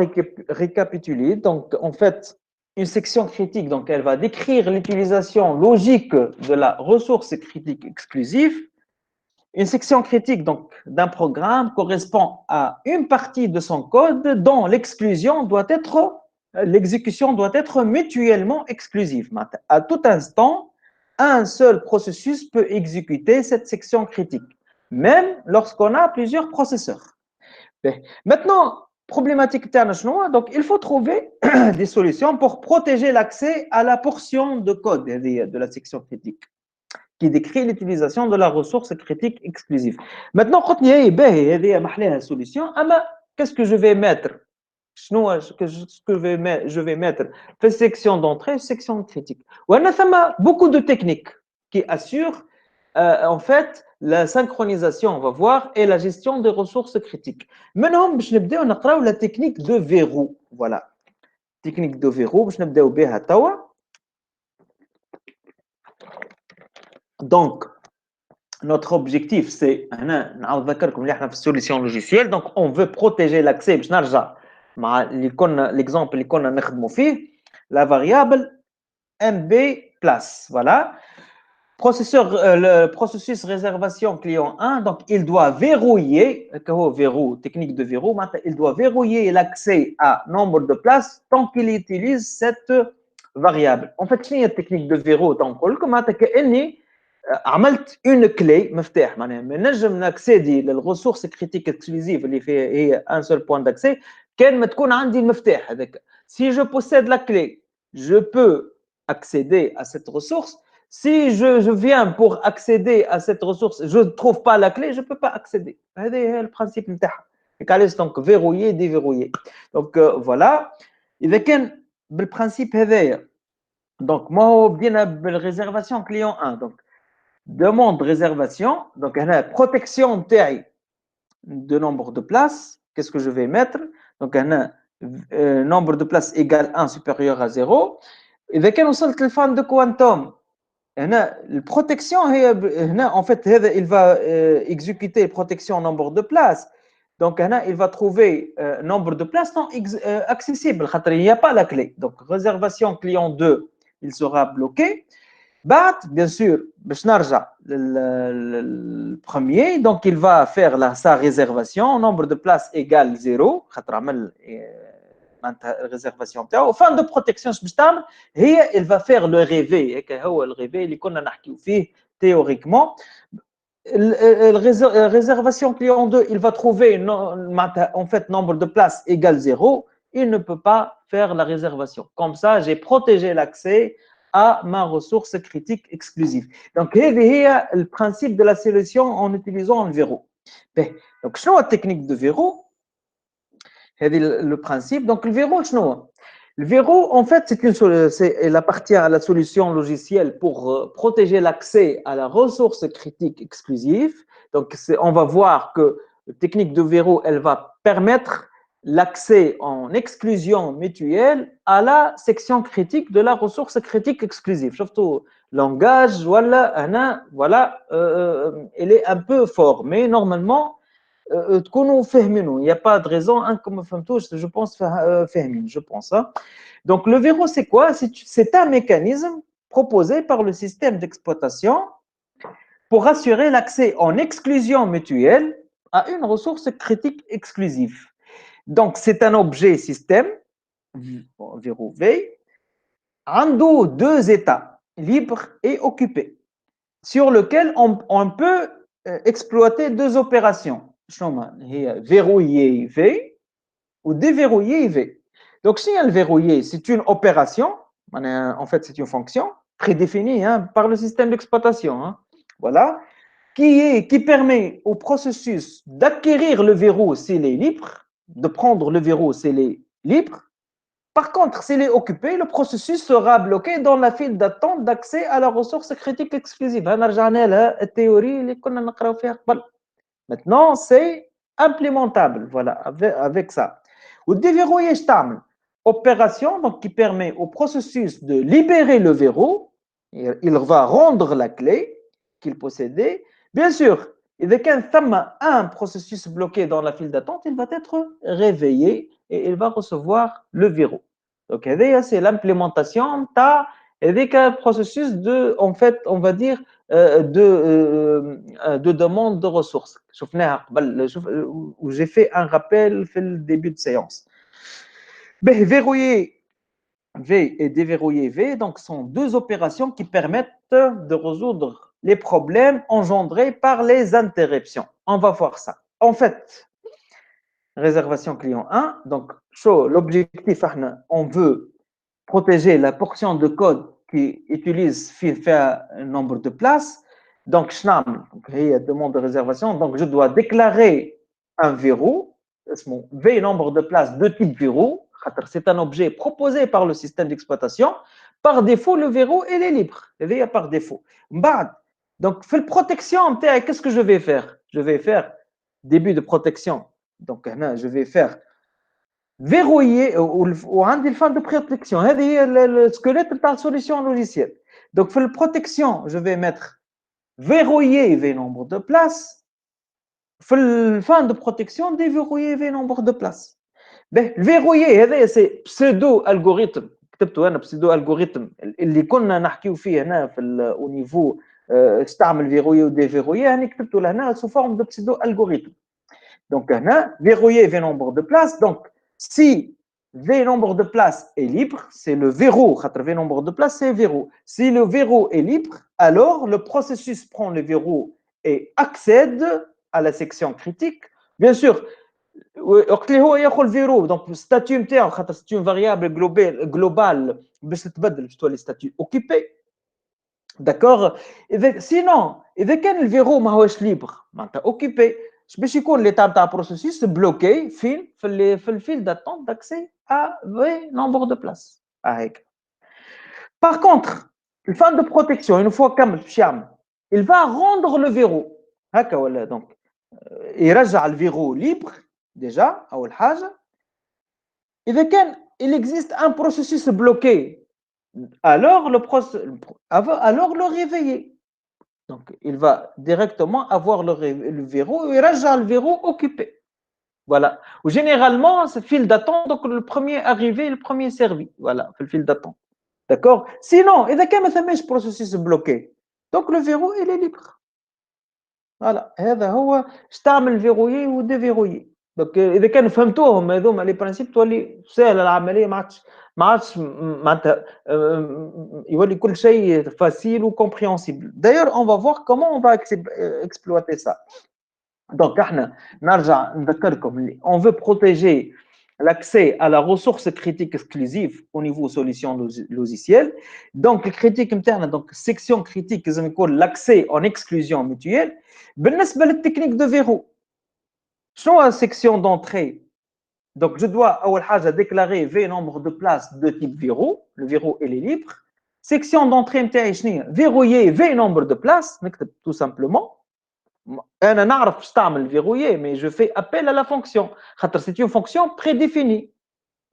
[SPEAKER 1] récapituler, donc en fait, une section critique, donc elle va décrire l'utilisation logique de la ressource critique exclusive. Une section critique donc d'un programme correspond à une partie de son code dont l'exécution doit être mutuellement exclusive. À tout instant, un seul processus peut exécuter cette section critique, même lorsqu'on a plusieurs processeurs. Maintenant, problématique donc il faut trouver des solutions pour protéger l'accès à la portion de code de la section critique qui décrit l'utilisation de la ressource critique exclusive. Maintenant, solution, qu'est-ce que je vais mettre? Je vais mettre section d'entrée, section critique. Il y a beaucoup de techniques qui assurent en fait la synchronisation, on va voir, et la gestion des ressources critiques. Maintenant, je vais نقراو la technique de verrou. Voilà. Technique de verrou, je vais بها توا. Donc, notre objectif, c'est, solution logicielle, donc on veut protéger l'accès, l'exemple la variable MB place, voilà. Le processus réservation client 1, donc il doit verrouiller, technique de verrou, il doit verrouiller l'accès à nombre de places tant qu'il utilise cette variable. En fait, c'est une technique de verrou, tant que عملت اون كلي مفتاح معناها ما نجم ناكسيدي للريسورس كريتيك اكسكلوزيف اللي فيها هي ان سول بوان داكسي كان ما تكون عندي المفتاح هذاك. Si je possède la clé, je peux accéder à cette ressource. Si je viens pour accéder à cette ressource, je ne trouve pas la clé, je ne peux pas accéder. هذا le principe نتاعها. Donc verrouiller, déverrouiller. Donc voilà. إذا كان بالprincipe هذايا donc ما هو بدينا بالريزرفاسيون client 1. Donc demande de réservation, donc la protection de nombre de places, qu'est-ce que je vais mettre? Donc un nombre de places égale 1 supérieur à 0. Et dès qu'on sort le fan de quantum, la protection, en fait, il va exécuter protection nombre de places. Donc il va trouver nombre de places non accessibles. Il n'y a pas la clé. Donc réservation client 2, il sera bloqué. Bien sûr, le premier, donc il va faire sa réservation, nombre de places égale 0, réservation. Au fin de protection, il va faire le réveil, le réveil qu'on a théoriquement. Réservation client 2, il va trouver en fait nombre de places égale 0, il ne peut pas faire la réservation. Comme ça, j'ai protégé l'accès à ma ressource critique exclusive. Donc, c'est le principe de la solution en utilisant le verrou. Donc, quelle est la technique de verrou? C'est le principe. Donc, le verrou, le verrou, en fait, il appartient à la solution logicielle pour protéger l'accès à la ressource critique exclusive. Donc, on va voir que la technique de verrou, elle va permettre l'accès en exclusion mutuelle à la section critique de la ressource critique exclusive. Surtout, langage, voilà, il est un peu fort, mais normalement, il n'y a pas de raison, comme je pense, je pense. Donc, le verrou, c'est quoi? C'est un mécanisme proposé par le système d'exploitation pour assurer l'accès en exclusion mutuelle à une ressource critique exclusive. Donc, c'est un objet système, verrou V, en deux états, libre et occupé, sur lequel on peut exploiter deux opérations. Verrouiller V ou déverrouiller V. Donc, si le verrouiller, c'est une opération, en fait, c'est une fonction prédéfinie par le système d'exploitation. Voilà. Qui permet au processus d'acquérir le verrou s'il est libre, de prendre le verrou s'il est libre. Par contre, s'il est occupé, le processus sera bloqué dans la file d'attente d'accès à la ressource critique exclusive. La théorie maintenant, c'est implémentable, voilà, avec ça. Ou déverrouiller opération donc, qui permet au processus de libérer le verrou. Il va rendre la clé qu'il possédait. Bien sûr, dès qu'il y a un processus bloqué dans la file d'attente, il va être réveillé et il va recevoir le verrou. Donc, c'est l'implémentation avec un processus de, en fait, on va dire, de demande de ressources. Où j'ai fait un rappel fait le début de séance. Verrouiller V et déverrouiller V, donc, sont deux opérations qui permettent de résoudre les problèmes engendrés par les interruptions. On va voir ça. En fait, réservation client 1, donc, l'objectif, on veut protéger la portion de code qui utilise faire un nombre de places. Donc, il y a demande de réservation. Donc, je dois déclarer un verrou, V nombre de places de type verrou. C'est un objet proposé par le système d'exploitation. Par défaut, le verrou, il est libre. Il est par défaut. Donc, fait protection, qu'est-ce que je vais faire? Je vais faire début de protection. Donc, je vais faire verrouiller ou un des fins de protection. C'est le squelette de la solution logicielle. Donc, pour la protection, je vais mettre verrouiller V nombre de places. Pour la fin de protection, déverrouiller V nombre de places. Verrouiller, c'est pseudo-algorithme. Pseudo-algorithme اللي كنا نحكيو فيه هنا au niveau استعمل verrouiller ou déverrouiller هنا كتبته لهنا sous forme de pseudo-algorithme. Donc, verrouiller V nombre de places. Donc, si V nombre de places est libre, c'est le verrou. V nombre de places, c'est verrou. Si le verrou est libre, alors le processus prend le verrou et accède à la section critique. Bien sûr, وقت اللي هو ياخذ الفيرو دونك الستاتيو نتاعو خاطر ستاتيو فاريابل جلوبال باش تتبدل باش تولي ستاتيو اوكيبي داكوغ اذا سينون اذا كان الفيرو ما هوش ليبر معناتها اوكيبي باش يكون ليتاب تاع بروسيسوس بلوكي فين في الفيل داتون داكسي ا في نومبر دو بلاس هيك باغ كونتر الفان دو بروتيكسيون اون فوا كمل باش يعمل il va rendre le verrou هكا ولا دونك يرجع الفيرو ليبر déjà أول حاجة إذا كان il existe un processus bloqué alors le réveiller donc il va directement avoir le verrou et يرجع le verrou occupé voilà ou généralement c'est file d'attente donc le premier arrivé le premier servi voilà في الفيل d'attente d'accord sinon إذا كان ما ثماش processus bloqué donc le verrou il est libre voilà هذا هو استعمل verrouiller ou déverrouiller دونك اذا كان فهمتوهم هذوما لي برانسيب تولي سهله العمليه ما عادش معناتها يولي كل شيء فاسيل وكومبريهنسيبل داير اون فا فوار كومون اون فا اكسبلواتي سا دونك احنا نرجع نذكركم اللي اون فو بروتيجي l'accès à la ressource critique exclusive au niveau solution logicielle. Donc, le critique interne, donc section critique, l'accès en exclusion mutuelle. بالنسبة للتكنيك de verrou. شنو la section d'entrée? Donc, je dois أول حاجة déclarer V nombre de places de type verrou. Le verrou, il est libre. Section d'entrée نتاعي شنو verrouiller V nombre de places. نكتب tout simplement. أنا نعرف نستعمل verrouiller mais je fais appel à la fonction. خاطر c'est une fonction prédéfinie.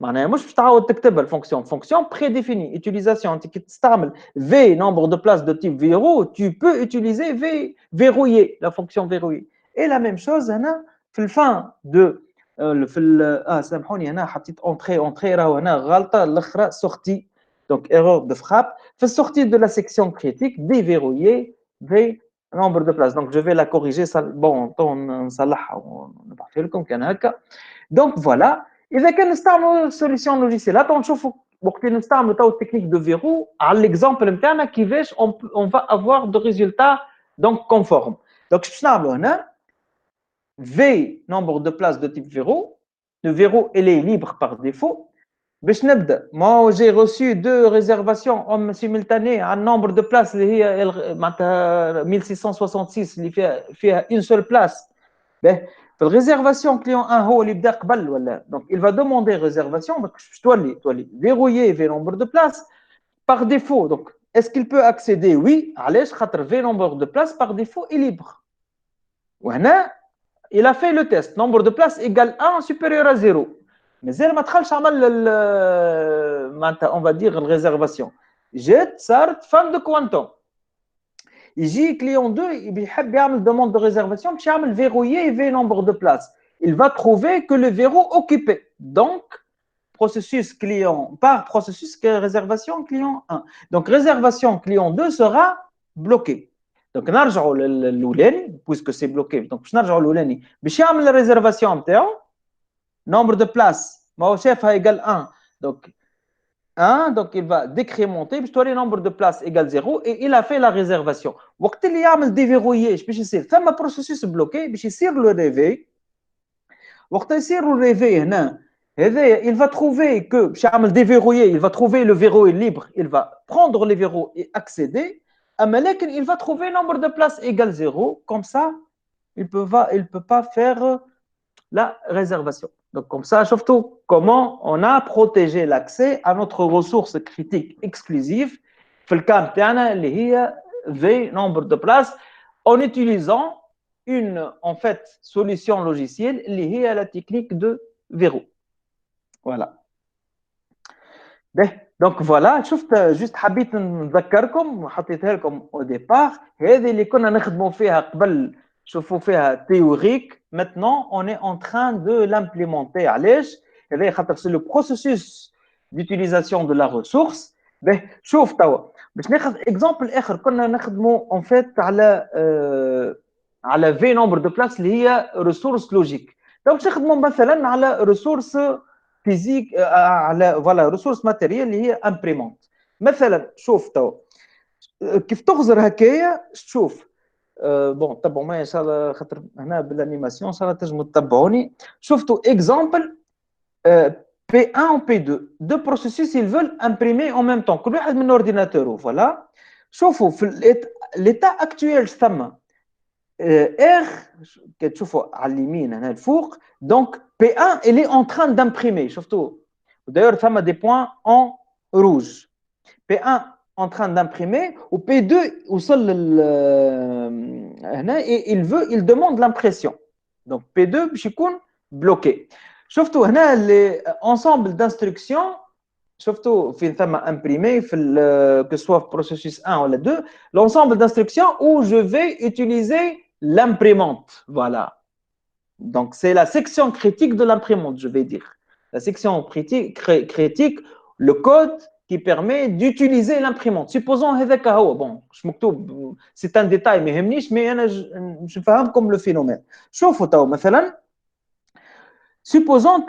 [SPEAKER 1] معناها مش باش تعاود تكتبها الفونكسيون فونكسيون بريديفيني utilisation انت كي تستعمل v nombre de places de type verrou tu peux utiliser v verrouiller la fonction verrouiller et la même chose هنا في الفان دو في سامحوني هنا حطيت اونتري راهو هنا غلطه الاخرى سورتي دونك ايرور دو فراب في السورتي دو لا سيكسيون كريتيك déverrouiller v nombre de places donc je vais la corriger bon نصلحها ونبعثها لكم كان هكا donc voilà إذا كان نستعملوا سوليسيون لوجيسيال هاتوا نشوفوا وقت اللي نستعملوا تو التكنيك دو فيرو على ليكزامبل نتاعنا كيفاش اون فا افوار دو ريزولتا دونك كونفورم دونك باش نعملوا هنا في نومبر دو بلاس دو تيب فيرو لو فيرو إلي ليبر بار ديفو باش نبدا ما جي روسي دو ريزيرفاسيون اون سيمultané على النومبر دو بلاس اللي هي معناتها 1666 اللي فيها اون سول بلاس باهي في الريزيرفاسيون كليون 1 هو اللي بدا قبل ولا دونك il va demander réservation باش تولي verrouiller في nombre de places par défaut donc est-ce qu'il peut accéder oui علاش خاطر في nombre de places par défaut est libre وهنا il a fait le test nombre de places égale 1 supérieur à 0 مازال ما دخلش عمل معناتها on va dire الريزيرفاسيون جات صارت فان دو كوانتوم يجي كليون 2 بيحب يعمل demande de réservation باش يعمل verrouiller v nombre de places il va trouver que le verrou occupé donc processus client par processus que réservation client 1 donc réservation client 2 sera bloquée donc نرجعوا للأولاني puisque c'est bloqué donc باش نرجعوا للأولاني باش يعمل الريزرفاسيون نتاعو nombre de places ما هو شافها égal 1 donc 1, donc il va décrémenter, puis le nombre de places égale 0, et il a fait la réservation. وقت اللي يعمل déverrouiller, باش يصير ثم processus bloqué, باش يصير le réveil. وقت يصير le réveil هنا, il va trouver que باش يعمل déverrouiller, il va trouver le verrou est libre, il va prendre le verrou et accéder. أما لكن il va trouver nombre de places égale 0, comme ça, il peut pas faire la réservation. Donc, comme ça, surtout comment on a protégé l'accès à notre ressource critique exclusive, في الكام تاعنا اللي هي V nombre de places, en utilisant une en fait solution logicielle اللي هي la technique de verrou. Voilà. Donc voilà, شفت juste حبيت نذكركم وحطيتها لكم au départ هذه اللي كنا نخدموا فيها قبل شوفوا فيها théorique maintenant on est en train de l'implémenter علاش هذا خاطر c'est le processus d'utilisation de la ressource به شوف توا باش ناخذ اكزامبل اخر كنا نخدموا en fait على v nombre de places اللي هي ressource logique تو باش نخدموا مثلا على ressource physique, voilà, ressource matérielle اللي هي imprimante. مثلا شوف تو كيف تغزر هكايا تشوف بون تبعوا معايا ان شاء الله خاطر هنا بالانيماسيون ان شاء الله تنجموا تتبعوني. شفتوا اكزامبل P1 ou P2 deux processus ils veulent imprimer en même temps كل واحد من اورديناتور فوالا. شوفوا في l'état actuel ثم R كتشوفوا على اليمين هنا الفوق donc P1 il est en train d'imprimer شفتوا d'ailleurs ثم des points en rouge. P1 en train d'imprimer ou P2 وصل هنا et il demande l'impression donc P2 باش يكون bloqué. شفتوا هنا l'ensemble d'instructions شفتوا فين ثم imprimé في que soit processus 1 ou 2 l'ensemble d'instructions où je vais utiliser l'imprimante. Voilà. Donc, c'est la section critique de l'imprimante, je vais dire. La section critique, le code qui permet d'utiliser l'imprimante. Supposons, bon, c'est un détail, mais je fais comme le phénomène. Supposons,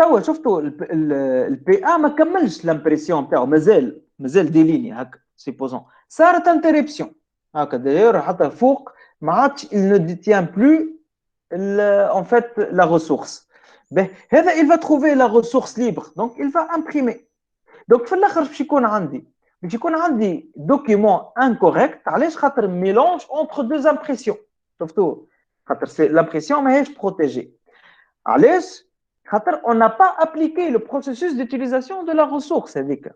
[SPEAKER 1] le PA ما كملش l'impression تاعو مازال des lignes هكا. Supposons. صارت interruption. هكا d'ailleurs حتى فوق ما عادش il ne détient plus en fait la ressource. Ben, il va trouver la ressource libre, donc il va imprimer. Donc في الاخر باش يكون عندي document incorrect علاش خاطر mélange entre deux impressions. شفتوا خاطر l'impression ماهيش protégée. علاش خاطر on n'a pas appliqué le processus d'utilisation de la ressource هذيك.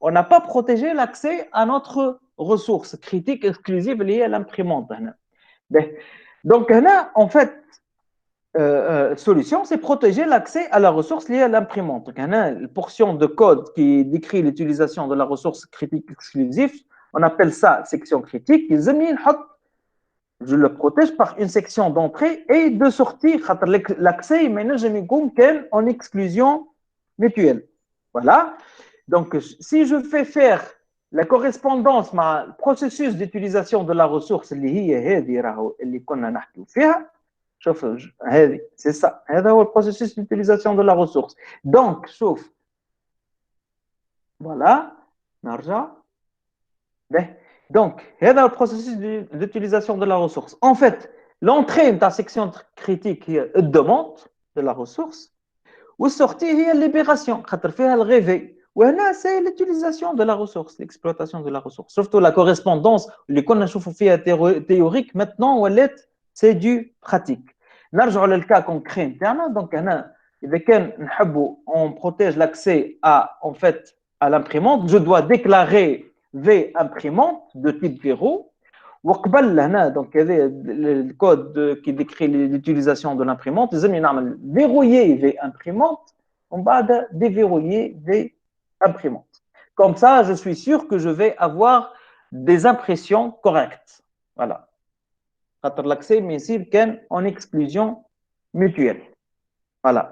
[SPEAKER 1] On n'a pas protégé l'accès à notre ressource critique exclusive liée à l'imprimante هنا. Ben, donc, en fait, solution, c'est protéger l'accès à la ressource liée à l'imprimante. Donc, la portion de code qui décrit l'utilisation de la ressource critique exclusive, on appelle ça section critique. Je le protège par une section d'entrée et de sortie. L'accès, maintenant, en exclusion mutuelle. Voilà. Donc, si je fais faire la correspondance مع processus d'utilisation de la ressource اللي هي هذه راهو اللي كنا نحكيو فيها شوف هذه c'est ça هذا هو processus d'utilisation de la ressource. Donc شوف voilà نرجع donc هذا هو processus d'utilisation de la ressource. En fait l'entrée de la section critique هي demande de la ressource والsortie هي libération خاطر فيها الغيفي. وهنا c'est l'utilisation de la ressource, l'exploitation de la ressource. Surtout la correspondance, اللي كنا نشوفوا فيها théorique, maintenant ولات c'est du pratique. نرجعوا للكا concret نتاعنا. Donc هنا إذا كان نحبوا on protège l'accès en fait à l'imprimante, je dois déclarer V imprimante de type verrou. وقبل هنا donc le code qui décrit l'utilisation de l'imprimante, لازم نعمل verrouiller V imprimante ومن بعد déverrouiller V imprimante. Comme ça, je suis sûr que je vais avoir des impressions correctes. Voilà. L'accès, mais s'il est en exclusion mutuelle. Voilà.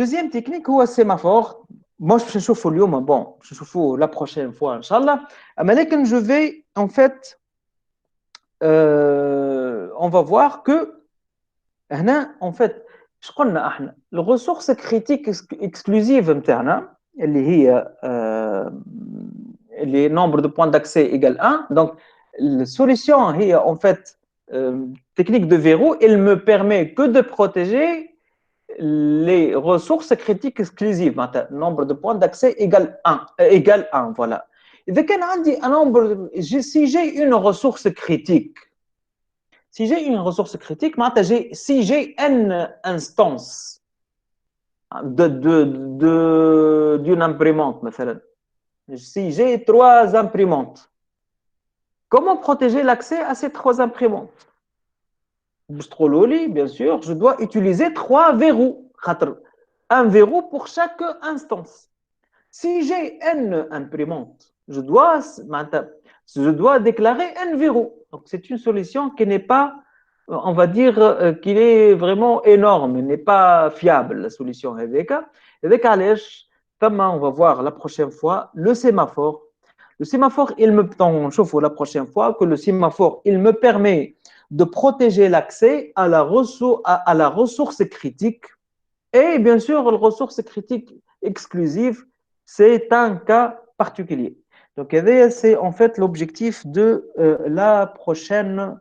[SPEAKER 1] Deuxième technique, c'est le sémaphore. Moi, je vais chauffer le jour, bon, je vais chauffer la prochaine fois, Inch'Allah. Mais je vais, en fait, on va voir que هنا en fait اش قلنا احنا الريسورس كريتيك اكسكلوزيف نتاعنا اللي هي اللي nombre de points d'accès égale 1. Donc la solution هي en fait technique de verrou, elle me permet que de protéger les ressources critiques exclusives. Nombre de points d'accès égale 1 voilà. إذا كان عندي un nombre si j'ai une ressource critique. Si j'ai une ressource critique, si j'ai n instances d'une imprimante, si j'ai 3 imprimantes, comment protéger l'accès à ces 3 imprimantes? Bien sûr, je dois utiliser 3 verrous. Un verrou pour chaque instance. Si j'ai n imprimantes, je dois déclarer n verrous. Donc, c'est une solution qui n'est pas, on va dire, qu'il est vraiment énorme, n'est pas fiable, la solution avec on va voir la prochaine fois le sémaphore. Le sémaphore, il me, on chauffe la prochaine fois que le sémaphore, il me permet de protéger l'accès à la ressource critique. Et bien sûr, la ressource critique exclusive, c'est un cas particulier. Donc, c'est en fait l'objectif de la prochaine